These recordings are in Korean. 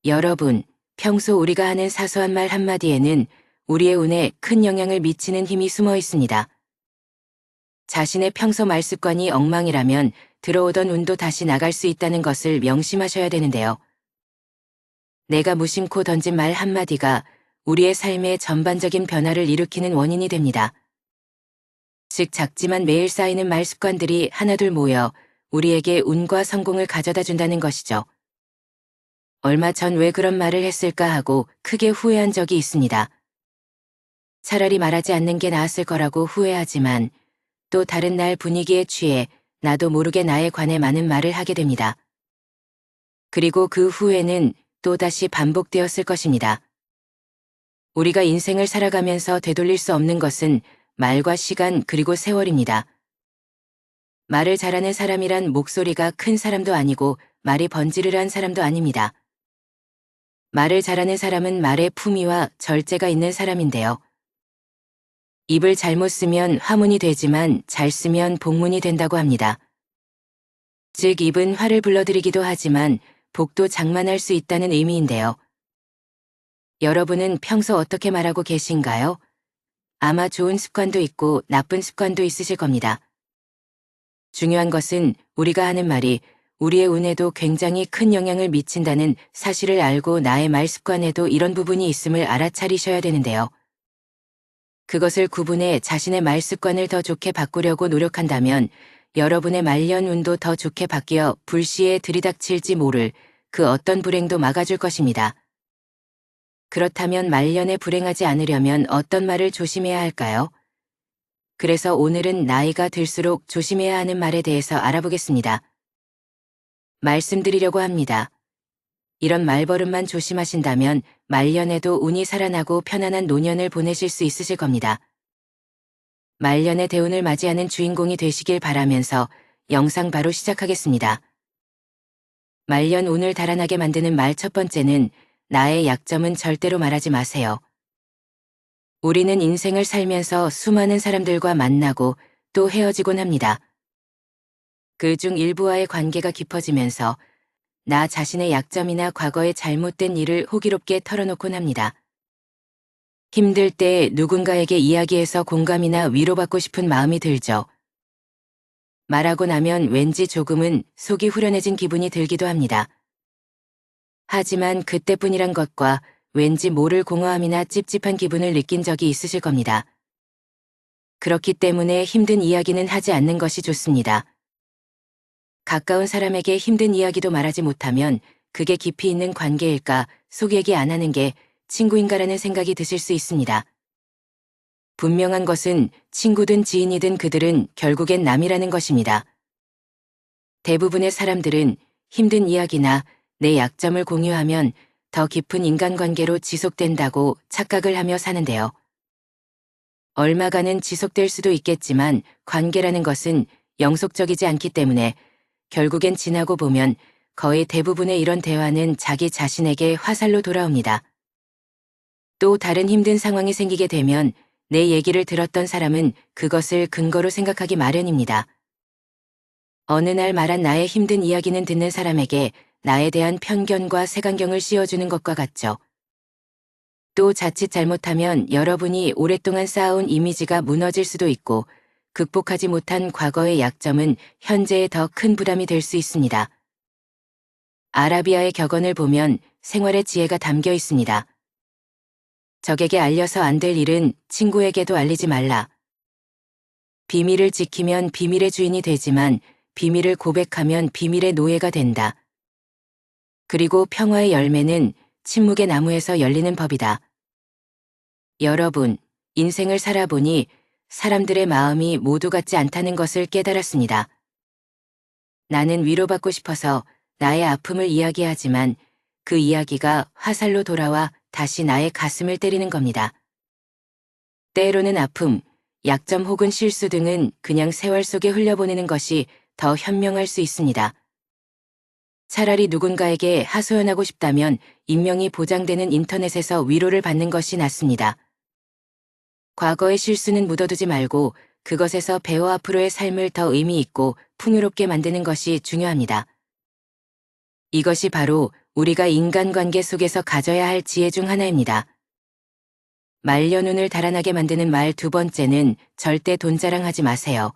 여러분, 평소 우리가 하는 사소한 말 한마디에는 우리의 운에 큰 영향을 미치는 힘이 숨어 있습니다. 자신의 평소 말 습관이 엉망이라면 들어오던 운도 다시 나갈 수 있다는 것을 명심하셔야 되는데요. 내가 무심코 던진 말 한마디가 우리의 삶의 전반적인 변화를 일으키는 원인이 됩니다. 즉 작지만 매일 쌓이는 말 습관들이 하나둘 모여 우리에게 운과 성공을 가져다 준다는 것이죠. 얼마 전 왜 그런 말을 했을까 하고 크게 후회한 적이 있습니다. 차라리 말하지 않는 게 나았을 거라고 후회하지만 또 다른 날 분위기에 취해 나도 모르게 나에 관해 많은 말을 하게 됩니다. 그리고 그 후회는 또다시 반복되었을 것입니다. 우리가 인생을 살아가면서 되돌릴 수 없는 것은 말과 시간 그리고 세월입니다. 말을 잘하는 사람이란 목소리가 큰 사람도 아니고 말이 번지르르한 사람도 아닙니다. 말을 잘하는 사람은 말의 품위와 절제가 있는 사람인데요. 입을 잘못 쓰면 화문이 되지만 잘 쓰면 복문이 된다고 합니다. 즉 입은 화를 불러들이기도 하지만 복도 장만할 수 있다는 의미인데요. 여러분은 평소 어떻게 말하고 계신가요? 아마 좋은 습관도 있고 나쁜 습관도 있으실 겁니다. 중요한 것은 우리가 하는 말이 우리의 운에도 굉장히 큰 영향을 미친다는 사실을 알고 나의 말 습관에도 이런 부분이 있음을 알아차리셔야 되는데요. 그것을 구분해 자신의 말 습관을 더 좋게 바꾸려고 노력한다면 여러분의 말년 운도 더 좋게 바뀌어 불시에 들이닥칠지 모를 그 어떤 불행도 막아줄 것입니다. 그렇다면 말년에 불행하지 않으려면 어떤 말을 조심해야 할까요? 그래서 오늘은 나이가 들수록 조심해야 하는 말에 대해서 알아보겠습니다. 말씀드리려고 합니다. 이런 말버릇만 조심하신다면 말년에도 운이 살아나고 편안한 노년을 보내실 수 있으실 겁니다. 말년의 대운을 맞이하는 주인공이 되시길 바라면서 영상 바로 시작하겠습니다. 말년 운을 달아나게 만드는 말 첫 번째는 나의 약점은 절대로 말하지 마세요. 우리는 인생을 살면서 수많은 사람들과 만나고 또 헤어지곤 합니다. 그중 일부와의 관계가 깊어지면서 나 자신의 약점이나 과거의 잘못된 일을 호기롭게 털어놓곤 합니다. 힘들 때 누군가에게 이야기해서 공감이나 위로받고 싶은 마음이 들죠. 말하고 나면 왠지 조금은 속이 후련해진 기분이 들기도 합니다. 하지만 그때뿐이란 것과 왠지 모를 공허함이나 찝찝한 기분을 느낀 적이 있으실 겁니다. 그렇기 때문에 힘든 이야기는 하지 않는 것이 좋습니다. 가까운 사람에게 힘든 이야기도 말하지 못하면 그게 깊이 있는 관계일까 속 얘기 안 하는 게 친구인가라는 생각이 드실 수 있습니다. 분명한 것은 친구든 지인이든 그들은 결국엔 남이라는 것입니다. 대부분의 사람들은 힘든 이야기나 내 약점을 공유하면 더 깊은 인간관계로 지속된다고 착각을 하며 사는데요. 얼마간은 지속될 수도 있겠지만 관계라는 것은 영속적이지 않기 때문에 결국엔 지나고 보면 거의 대부분의 이런 대화는 자기 자신에게 화살로 돌아옵니다. 또 다른 힘든 상황이 생기게 되면 내 얘기를 들었던 사람은 그것을 근거로 생각하기 마련입니다. 어느 날 말한 나의 힘든 이야기는 듣는 사람에게 나에 대한 편견과 색안경을 씌워주는 것과 같죠. 또 자칫 잘못하면 여러분이 오랫동안 쌓아온 이미지가 무너질 수도 있고 극복하지 못한 과거의 약점은 현재에 더 큰 부담이 될 수 있습니다. 아라비아의 격언을 보면 생활의 지혜가 담겨 있습니다. 적에게 알려서 안 될 일은 친구에게도 알리지 말라. 비밀을 지키면 비밀의 주인이 되지만 비밀을 고백하면 비밀의 노예가 된다. 그리고 평화의 열매는 침묵의 나무에서 열리는 법이다. 여러분, 인생을 살아보니 사람들의 마음이 모두 같지 않다는 것을 깨달았습니다. 나는 위로받고 싶어서 나의 아픔을 이야기하지만 그 이야기가 화살로 돌아와 다시 나의 가슴을 때리는 겁니다. 때로는 아픔, 약점 혹은 실수 등은 그냥 세월 속에 흘려보내는 것이 더 현명할 수 있습니다. 차라리 누군가에게 하소연하고 싶다면 인명이 보장되는 인터넷에서 위로를 받는 것이 낫습니다. 과거의 실수는 묻어두지 말고 그것에서 배워 앞으로의 삶을 더 의미 있고 풍요롭게 만드는 것이 중요합니다. 이것이 바로 우리가 인간관계 속에서 가져야 할 지혜 중 하나입니다. 말년운을 달아나게 만드는 말 두 번째는 절대 돈 자랑하지 마세요.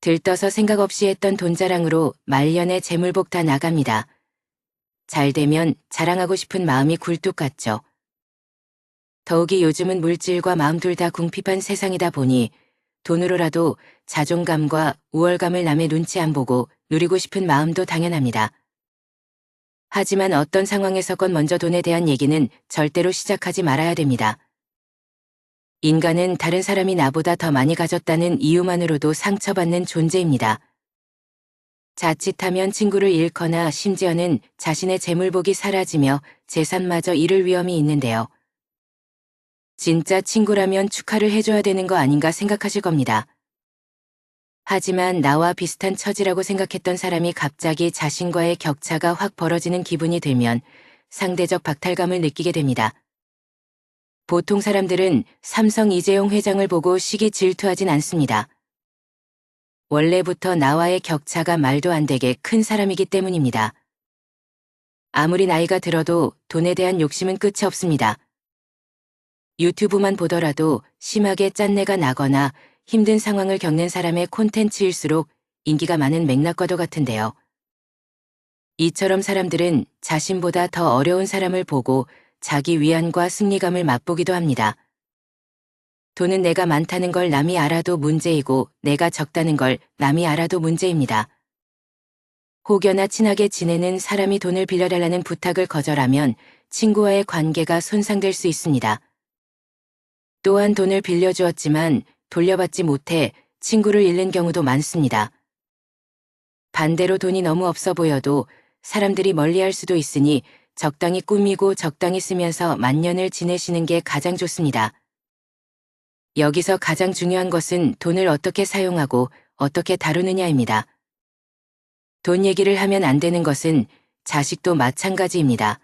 들떠서 생각 없이 했던 돈 자랑으로 말년의 재물복 다 나갑니다. 잘 되면 자랑하고 싶은 마음이 굴뚝 같죠. 더욱이 요즘은 물질과 마음 둘 다 궁핍한 세상이다 보니 돈으로라도 자존감과 우월감을 남의 눈치 안 보고 누리고 싶은 마음도 당연합니다. 하지만 어떤 상황에서건 먼저 돈에 대한 얘기는 절대로 시작하지 말아야 됩니다. 인간은 다른 사람이 나보다 더 많이 가졌다는 이유만으로도 상처받는 존재입니다. 자칫하면 친구를 잃거나 심지어는 자신의 재물복이 사라지며 재산마저 잃을 위험이 있는데요. 진짜 친구라면 축하를 해줘야 되는 거 아닌가 생각하실 겁니다. 하지만 나와 비슷한 처지라고 생각했던 사람이 갑자기 자신과의 격차가 확 벌어지는 기분이 들면 상대적 박탈감을 느끼게 됩니다. 보통 사람들은 삼성 이재용 회장을 보고 시기 질투하진 않습니다. 원래부터 나와의 격차가 말도 안 되게 큰 사람이기 때문입니다. 아무리 나이가 들어도 돈에 대한 욕심은 끝이 없습니다. 유튜브만 보더라도 심하게 짠내가 나거나 힘든 상황을 겪는 사람의 콘텐츠일수록 인기가 많은 맥락과도 같은데요. 이처럼 사람들은 자신보다 더 어려운 사람을 보고 자기 위안과 승리감을 맛보기도 합니다. 돈은 내가 많다는 걸 남이 알아도 문제이고 내가 적다는 걸 남이 알아도 문제입니다. 혹여나 친하게 지내는 사람이 돈을 빌려달라는 부탁을 거절하면 친구와의 관계가 손상될 수 있습니다. 또한 돈을 빌려주었지만 돌려받지 못해 친구를 잃는 경우도 많습니다. 반대로 돈이 너무 없어 보여도 사람들이 멀리할 수도 있으니 적당히 꾸미고 적당히 쓰면서 만년을 지내시는 게 가장 좋습니다. 여기서 가장 중요한 것은 돈을 어떻게 사용하고 어떻게 다루느냐입니다. 돈 얘기를 하면 안 되는 것은 자식도 마찬가지입니다.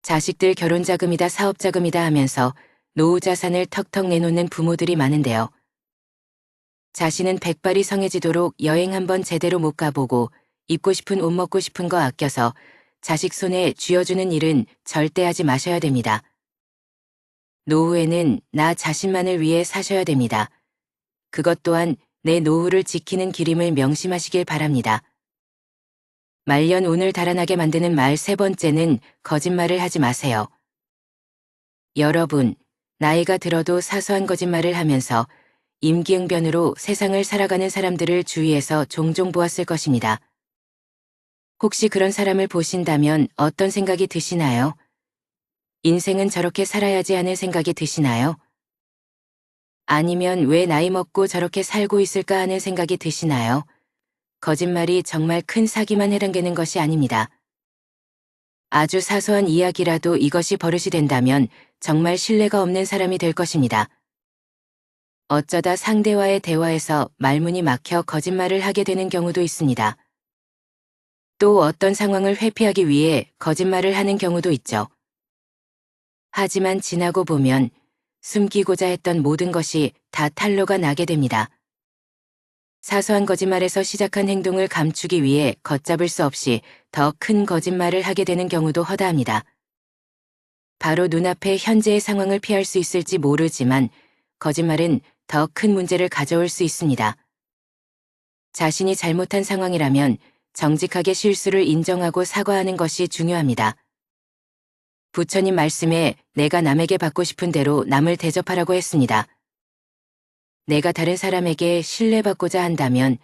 자식들 결혼자금이다 사업자금이다 하면서 노후 자산을 턱턱 내놓는 부모들이 많은데요. 자신은 백발이 성해지도록 여행 한번 제대로 못 가보고 입고 싶은 옷 먹고 싶은 거 아껴서 자식 손에 쥐어주는 일은 절대 하지 마셔야 됩니다. 노후에는 나 자신만을 위해 사셔야 됩니다. 그것 또한 내 노후를 지키는 길임을 명심하시길 바랍니다. 말년 운을 달아나게 만드는 말 세 번째는 거짓말을 하지 마세요. 여러분, 나이가 들어도 사소한 거짓말을 하면서 임기응변으로 세상을 살아가는 사람들을 주위에서 종종 보았을 것입니다. 혹시 그런 사람을 보신다면 어떤 생각이 드시나요? 인생은 저렇게 살아야지 하는 생각이 드시나요? 아니면 왜 나이 먹고 저렇게 살고 있을까 하는 생각이 드시나요? 거짓말이 정말 큰 사기만 해당되는 것이 아닙니다. 아주 사소한 이야기라도 이것이 버릇이 된다면 정말 신뢰가 없는 사람이 될 것입니다. 어쩌다 상대와의 대화에서 말문이 막혀 거짓말을 하게 되는 경우도 있습니다. 또 어떤 상황을 회피하기 위해 거짓말을 하는 경우도 있죠. 하지만 지나고 보면 숨기고자 했던 모든 것이 다 탄로가 나게 됩니다. 사소한 거짓말에서 시작한 행동을 감추기 위해 걷잡을 수 없이 더 큰 거짓말을 하게 되는 경우도 허다합니다. 바로 눈앞의 현재의 상황을 피할 수 있을지 모르지만 거짓말은 더 큰 문제를 가져올 수 있습니다. 자신이 잘못한 상황이라면 정직하게 실수를 인정하고 사과하는 것이 중요합니다. 부처님 말씀에 내가 남에게 받고 싶은 대로 남을 대접하라고 했습니다. 내가 다른 사람에게 신뢰받고자 한다면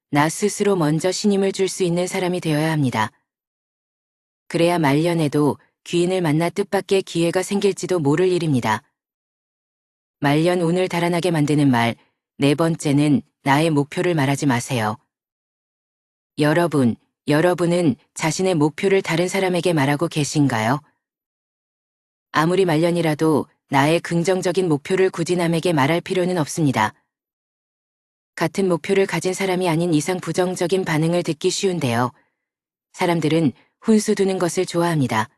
나 스스로 먼저 신임을 줄 수 있는 사람이 되어야 합니다. 그래야 말년에도 귀인을 만나 뜻밖의 기회가 생길지도 모를 일입니다. 말년 운을 달아나게 만드는 말 네 번째는 나의 목표를 말하지 마세요. 여러분은 자신의 목표를 다른 사람에게 말하고 계신가요? 아무리 말년이라도 나의 긍정적인 목표를 굳이 남에게 말할 필요는 없습니다. 같은 목표를 가진 사람이 아닌 이상 부정적인 반응을 듣기 쉬운데요. 사람들은 훈수 두는 것을 좋아합니다.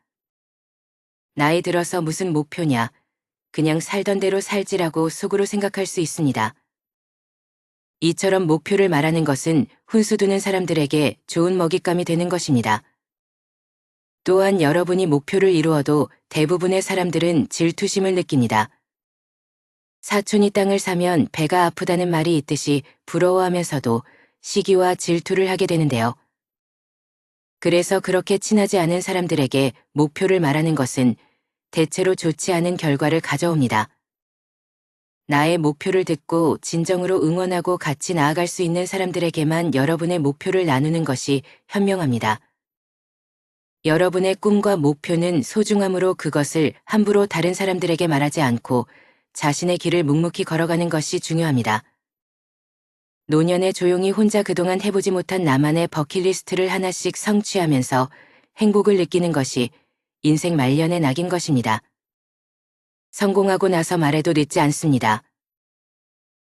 나이 들어서 무슨 목표냐, 그냥 살던 대로 살지라고 속으로 생각할 수 있습니다. 이처럼 목표를 말하는 것은 훈수 두는 사람들에게 좋은 먹잇감이 되는 것입니다. 또한 여러분이 목표를 이루어도 대부분의 사람들은 질투심을 느낍니다. 사촌이 땅을 사면 배가 아프다는 말이 있듯이 부러워하면서도 시기와 질투를 하게 되는데요. 그래서 그렇게 친하지 않은 사람들에게 목표를 말하는 것은 대체로 좋지 않은 결과를 가져옵니다. 나의 목표를 듣고 진정으로 응원하고 같이 나아갈 수 있는 사람들에게만 여러분의 목표를 나누는 것이 현명합니다. 여러분의 꿈과 목표는 소중함으로 그것을 함부로 다른 사람들에게 말하지 않고 자신의 길을 묵묵히 걸어가는 것이 중요합니다. 노년에 조용히 혼자 그동안 해보지 못한 나만의 버킷리스트를 하나씩 성취하면서 행복을 느끼는 것이 인생 말년의 낙인 것입니다. 성공하고 나서 말해도 늦지 않습니다.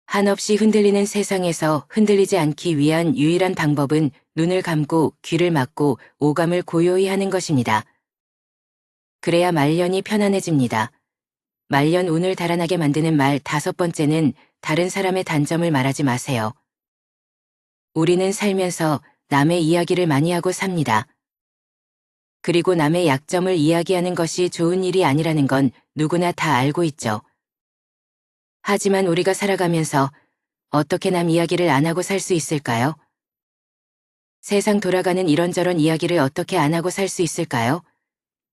한없이 흔들리는 세상에서 흔들리지 않기 위한 유일한 방법은 눈을 감고 귀를 막고 오감을 고요히 하는 것입니다. 그래야 말년이 편안해집니다. 말년 운을 달아나게 만드는 말 5번째는 다른 사람의 단점을 말하지 마세요. 우리는 살면서 남의 이야기를 많이 하고 삽니다. 그리고 남의 약점을 이야기하는 것이 좋은 일이 아니라는 건 누구나 다 알고 있죠. 하지만 우리가 살아가면서 어떻게 남 이야기를 안 하고 살 수 있을까요? 세상 돌아가는 이런저런 이야기를 어떻게 안 하고 살 수 있을까요?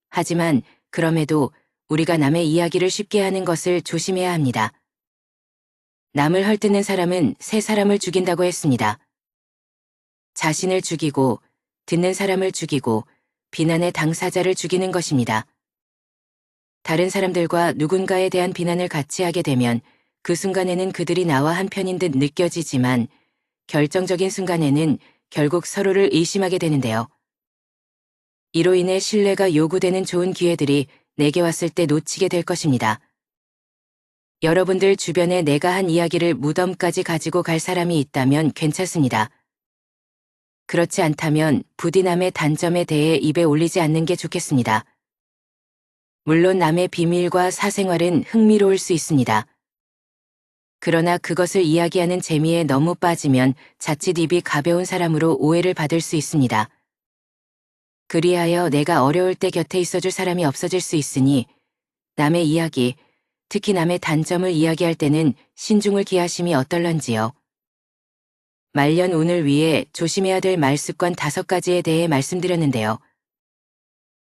하지만 그럼에도 우리가 남의 이야기를 쉽게 하는 것을 조심해야 합니다. 남을 헐뜯는 사람은 새 사람을 죽인다고 했습니다. 자신을 죽이고 듣는 사람을 죽이고 비난의 당사자를 죽이는 것입니다. 다른 사람들과 누군가에 대한 비난을 같이 하게 되면 그 순간에는 그들이 나와 한편인 듯 느껴지지만 결정적인 순간에는 결국 서로를 의심하게 되는데요. 이로 인해 신뢰가 요구되는 좋은 기회들이 내게 왔을 때 놓치게 될 것입니다. 여러분들 주변에 내가 한 이야기를 무덤까지 가지고 갈 사람이 있다면 괜찮습니다. 그렇지 않다면 부디 남의 단점에 대해 입에 올리지 않는 게 좋겠습니다. 물론 남의 비밀과 사생활은 흥미로울 수 있습니다. 그러나 그것을 이야기하는 재미에 너무 빠지면 자칫 입이 가벼운 사람으로 오해를 받을 수 있습니다. 그리하여 내가 어려울 때 곁에 있어줄 사람이 없어질 수 있으니 남의 이야기, 특히 남의 단점을 이야기할 때는 신중을 기하심이 어떨런지요. 말년 운을 위해 조심해야 될 말습관 5가지에 대해 말씀드렸는데요.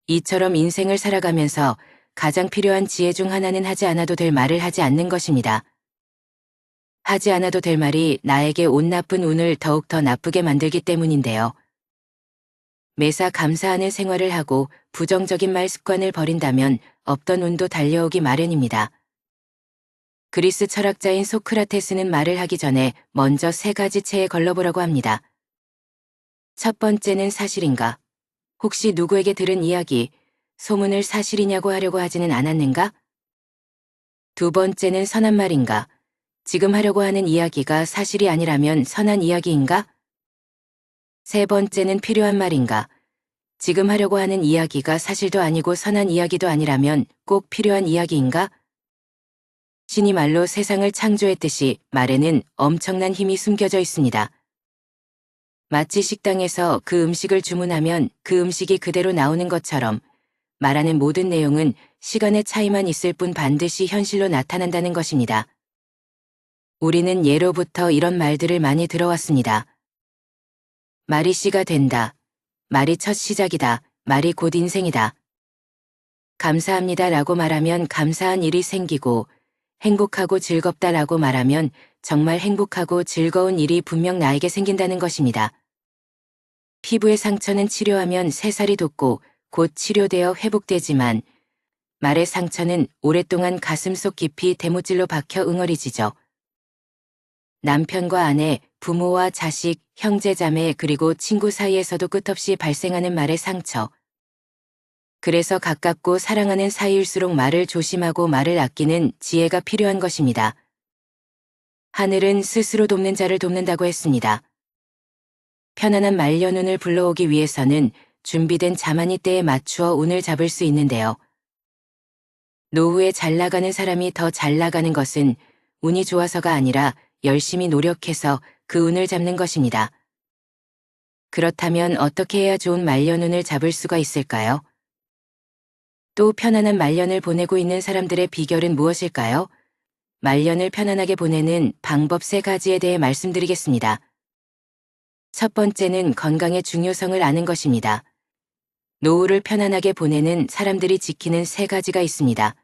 이처럼 인생을 살아가면서 가장 필요한 지혜 중 하나는 하지 않아도 될 말을 하지 않는 것입니다. 하지 않아도 될 말이 나에게 온 나쁜 운을 더욱 더 나쁘게 만들기 때문인데요. 매사 감사하는 생활을 하고 부정적인 말 습관을 버린다면 없던 운도 달려오기 마련입니다. 그리스 철학자인 소크라테스는 말을 하기 전에 먼저 3가지 체에 걸러보라고 합니다. 첫 번째는 사실인가? 혹시 누구에게 들은 이야기, 소문을 사실이냐고 하려고 하지는 않았는가? 두 번째는 선한 말인가? 지금 하려고 하는 이야기가 사실이 아니라면 선한 이야기인가? 세 번째는 필요한 말인가? 지금 하려고 하는 이야기가 사실도 아니고 선한 이야기도 아니라면 꼭 필요한 이야기인가? 신이 말로 세상을 창조했듯이 말에는 엄청난 힘이 숨겨져 있습니다. 마치 식당에서 그 음식을 주문하면 그 음식이 그대로 나오는 것처럼 말하는 모든 내용은 시간의 차이만 있을 뿐 반드시 현실로 나타난다는 것입니다. 우리는 예로부터 이런 말들을 많이 들어왔습니다. 말이 씨가 된다. 말이 첫 시작이다. 말이 곧 인생이다. 감사합니다 라고 말하면 감사한 일이 생기고 행복하고 즐겁다 라고 말하면 정말 행복하고 즐거운 일이 분명 나에게 생긴다는 것입니다. 피부의 상처는 치료하면 새살이 돋고 곧 치료되어 회복되지만 말의 상처는 오랫동안 가슴속 깊이 대못질로 박혀 응어리지죠. 남편과 아내, 부모와 자식, 형제 자매 그리고 친구 사이에서도 끝없이 발생하는 말의 상처. 그래서 가깝고 사랑하는 사이일수록 말을 조심하고 말을 아끼는 지혜가 필요한 것입니다. 하늘은 스스로 돕는 자를 돕는다고 했습니다. 편안한 말년운을 불러오기 위해서는 준비된 자만이 때에 맞추어 운을 잡을 수 있는데요. 노후에 잘 나가는 사람이 더 잘 나가는 것은 운이 좋아서가 아니라 열심히 노력해서 그 운을 잡는 것입니다. 그렇다면 어떻게 해야 좋은 말년운을 잡을 수가 있을까요? 또 편안한 말년을 보내고 있는 사람들의 비결은 무엇일까요? 말년을 편안하게 보내는 방법 3가지에 대해 말씀드리겠습니다. 첫 번째는 건강의 중요성을 아는 것입니다. 노후를 편안하게 보내는 사람들이 지키는 3가지가 있습니다.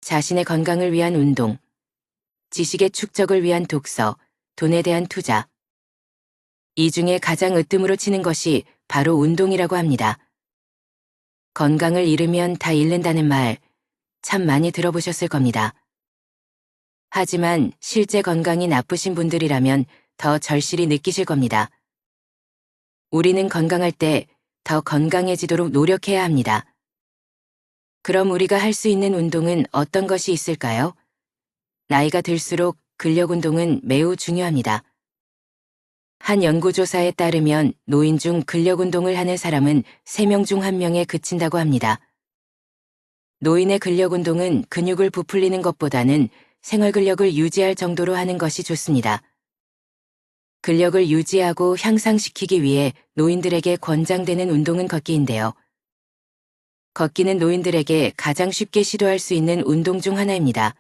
자신의 건강을 위한 운동, 지식의 축적을 위한 독서, 돈에 대한 투자. 이 중에 가장 으뜸으로 치는 것이 바로 운동이라고 합니다. 건강을 잃으면 다 잃는다는 말 참 많이 들어보셨을 겁니다. 하지만 실제 건강이 나쁘신 분들이라면 더 절실히 느끼실 겁니다. 우리는 건강할 때 더 건강해지도록 노력해야 합니다. 그럼 우리가 할 수 있는 운동은 어떤 것이 있을까요? 나이가 들수록 근력 운동은 매우 중요합니다. 한 연구조사에 따르면 노인 중 근력 운동을 하는 사람은 3명 중 1명에 그친다고 합니다. 노인의 근력 운동은 근육을 부풀리는 것보다는 생활 근력을 유지할 정도로 하는 것이 좋습니다. 근력을 유지하고 향상시키기 위해 노인들에게 권장되는 운동은 걷기인데요. 걷기는 노인들에게 가장 쉽게 시도할 수 있는 운동 중 하나입니다.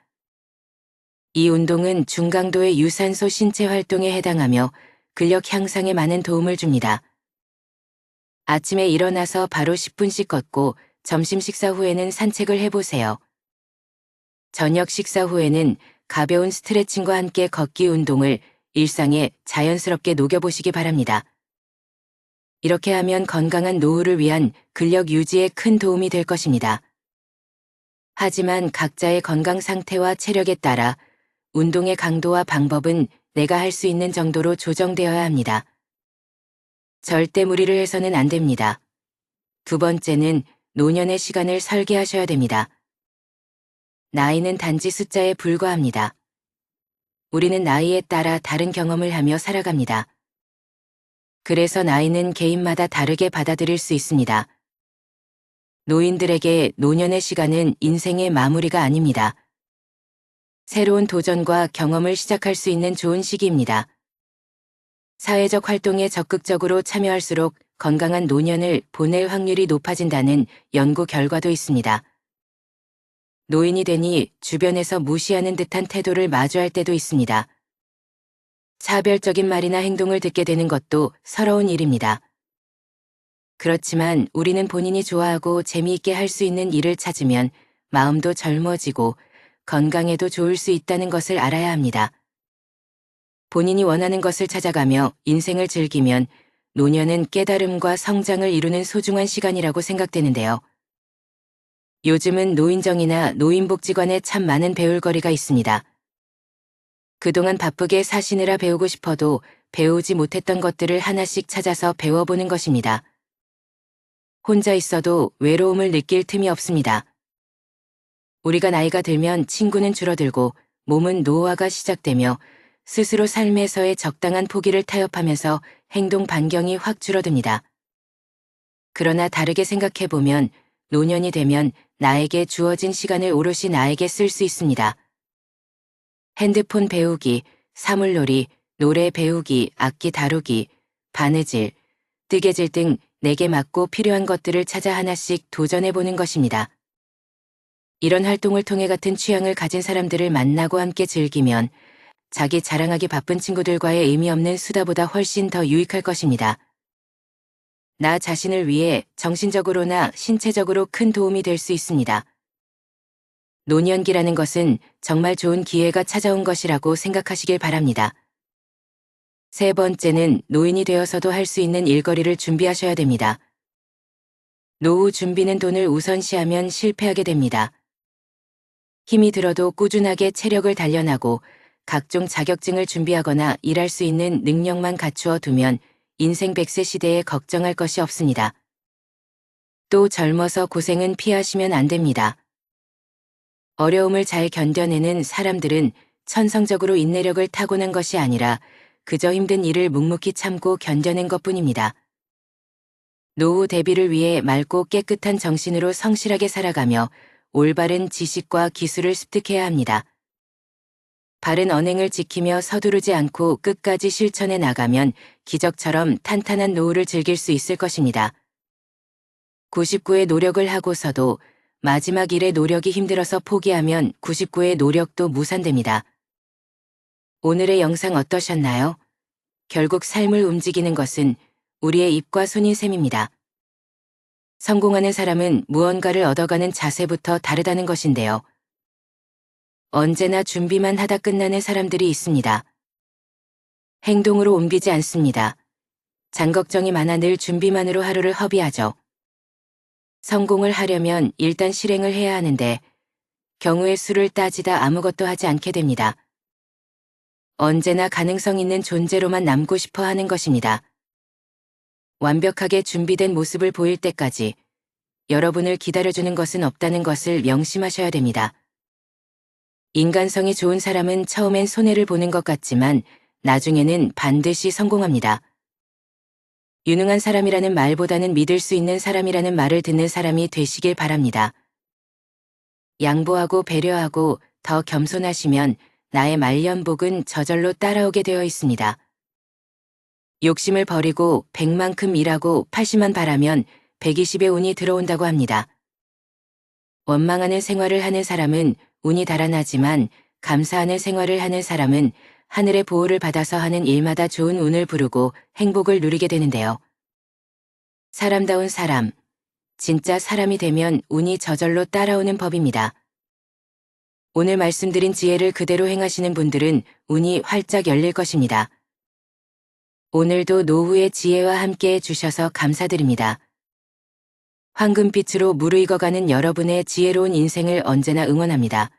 이 운동은 중강도의 유산소 신체 활동에 해당하며 근력 향상에 많은 도움을 줍니다. 아침에 일어나서 바로 10분씩 걷고 점심 식사 후에는 산책을 해보세요. 저녁 식사 후에는 가벼운 스트레칭과 함께 걷기 운동을 일상에 자연스럽게 녹여보시기 바랍니다. 이렇게 하면 건강한 노후를 위한 근력 유지에 큰 도움이 될 것입니다. 하지만 각자의 건강 상태와 체력에 따라 운동의 강도와 방법은 내가 할 수 있는 정도로 조정되어야 합니다. 절대 무리를 해서는 안 됩니다. 두 번째는 노년의 시간을 설계하셔야 됩니다. 나이는 단지 숫자에 불과합니다. 우리는 나이에 따라 다른 경험을 하며 살아갑니다. 그래서 나이는 개인마다 다르게 받아들일 수 있습니다. 노인들에게 노년의 시간은 인생의 마무리가 아닙니다. 새로운 도전과 경험을 시작할 수 있는 좋은 시기입니다. 사회적 활동에 적극적으로 참여할수록 건강한 노년을 보낼 확률이 높아진다는 연구 결과도 있습니다. 노인이 되니 주변에서 무시하는 듯한 태도를 마주할 때도 있습니다. 차별적인 말이나 행동을 듣게 되는 것도 서러운 일입니다. 그렇지만 우리는 본인이 좋아하고 재미있게 할 수 있는 일을 찾으면 마음도 젊어지고 건강에도 좋을 수 있다는 것을 알아야 합니다. 본인이 원하는 것을 찾아가며 인생을 즐기면 노년은 깨달음과 성장을 이루는 소중한 시간이라고 생각되는데요. 요즘은 노인정이나 노인복지관에 참 많은 배울 거리가 있습니다. 그동안 바쁘게 사시느라 배우고 싶어도 배우지 못했던 것들을 하나씩 찾아서 배워보는 것입니다. 혼자 있어도 외로움을 느낄 틈이 없습니다. 우리가 나이가 들면 친구는 줄어들고 몸은 노화가 시작되며 스스로 삶에서의 적당한 포기를 타협하면서 행동 반경이 확 줄어듭니다. 그러나 다르게 생각해보면 노년이 되면 나에게 주어진 시간을 오롯이 나에게 쓸 수 있습니다. 핸드폰 배우기, 사물놀이, 노래 배우기, 악기 다루기, 바느질, 뜨개질 등 내게 맞고 필요한 것들을 찾아 하나씩 도전해보는 것입니다. 이런 활동을 통해 같은 취향을 가진 사람들을 만나고 함께 즐기면 자기 자랑하기 바쁜 친구들과의 의미 없는 수다보다 훨씬 더 유익할 것입니다. 나 자신을 위해 정신적으로나 신체적으로 큰 도움이 될 수 있습니다. 노년기라는 것은 정말 좋은 기회가 찾아온 것이라고 생각하시길 바랍니다. 세 번째는 노인이 되어서도 할 수 있는 일거리를 준비하셔야 됩니다. 노후 준비는 돈을 우선시하면 실패하게 됩니다. 힘이 들어도 꾸준하게 체력을 단련하고 각종 자격증을 준비하거나 일할 수 있는 능력만 갖추어 두면 인생 100세 시대에 걱정할 것이 없습니다. 또 젊어서 고생은 피하시면 안 됩니다. 어려움을 잘 견뎌내는 사람들은 천성적으로 인내력을 타고난 것이 아니라 그저 힘든 일을 묵묵히 참고 견뎌낸 것뿐입니다. 노후 대비를 위해 맑고 깨끗한 정신으로 성실하게 살아가며 올바른 지식과 기술을 습득해야 합니다. 바른 언행을 지키며 서두르지 않고 끝까지 실천해 나가면 기적처럼 탄탄한 노후를 즐길 수 있을 것입니다. 99의 노력을 하고서도 마지막 일의 노력이 힘들어서 포기하면 99의 노력도 무산됩니다. 오늘의 영상 어떠셨나요? 결국 삶을 움직이는 것은 우리의 입과 손인 셈입니다. 성공하는 사람은 무언가를 얻어가는 자세부터 다르다는 것인데요. 언제나 준비만 하다 끝나는 사람들이 있습니다. 행동으로 옮기지 않습니다. 장걱정이 많아 늘 준비만으로 하루를 허비하죠. 성공을 하려면 일단 실행을 해야 하는데 경우의 수를 따지다 아무것도 하지 않게 됩니다. 언제나 가능성 있는 존재로만 남고 싶어 하는 것입니다. 완벽하게 준비된 모습을 보일 때까지 여러분을 기다려주는 것은 없다는 것을 명심하셔야 됩니다. 인간성이 좋은 사람은 처음엔 손해를 보는 것 같지만 나중에는 반드시 성공합니다. 유능한 사람이라는 말보다는 믿을 수 있는 사람이라는 말을 듣는 사람이 되시길 바랍니다. 양보하고 배려하고 더 겸손하시면 나의 말년복은 저절로 따라오게 되어 있습니다. 욕심을 버리고 100만큼 일하고 80만 바라면 120의 운이 들어온다고 합니다. 원망하는 생활을 하는 사람은 운이 달아나지만 감사하는 생활을 하는 사람은 하늘의 보호를 받아서 하는 일마다 좋은 운을 부르고 행복을 누리게 되는데요. 사람다운 사람, 진짜 사람이 되면 운이 저절로 따라오는 법입니다. 오늘 말씀드린 지혜를 그대로 행하시는 분들은 운이 활짝 열릴 것입니다. 오늘도 노후의 지혜와 함께 해주셔서 감사드립니다. 황금빛으로 무르익어가는 여러분의 지혜로운 인생을 언제나 응원합니다.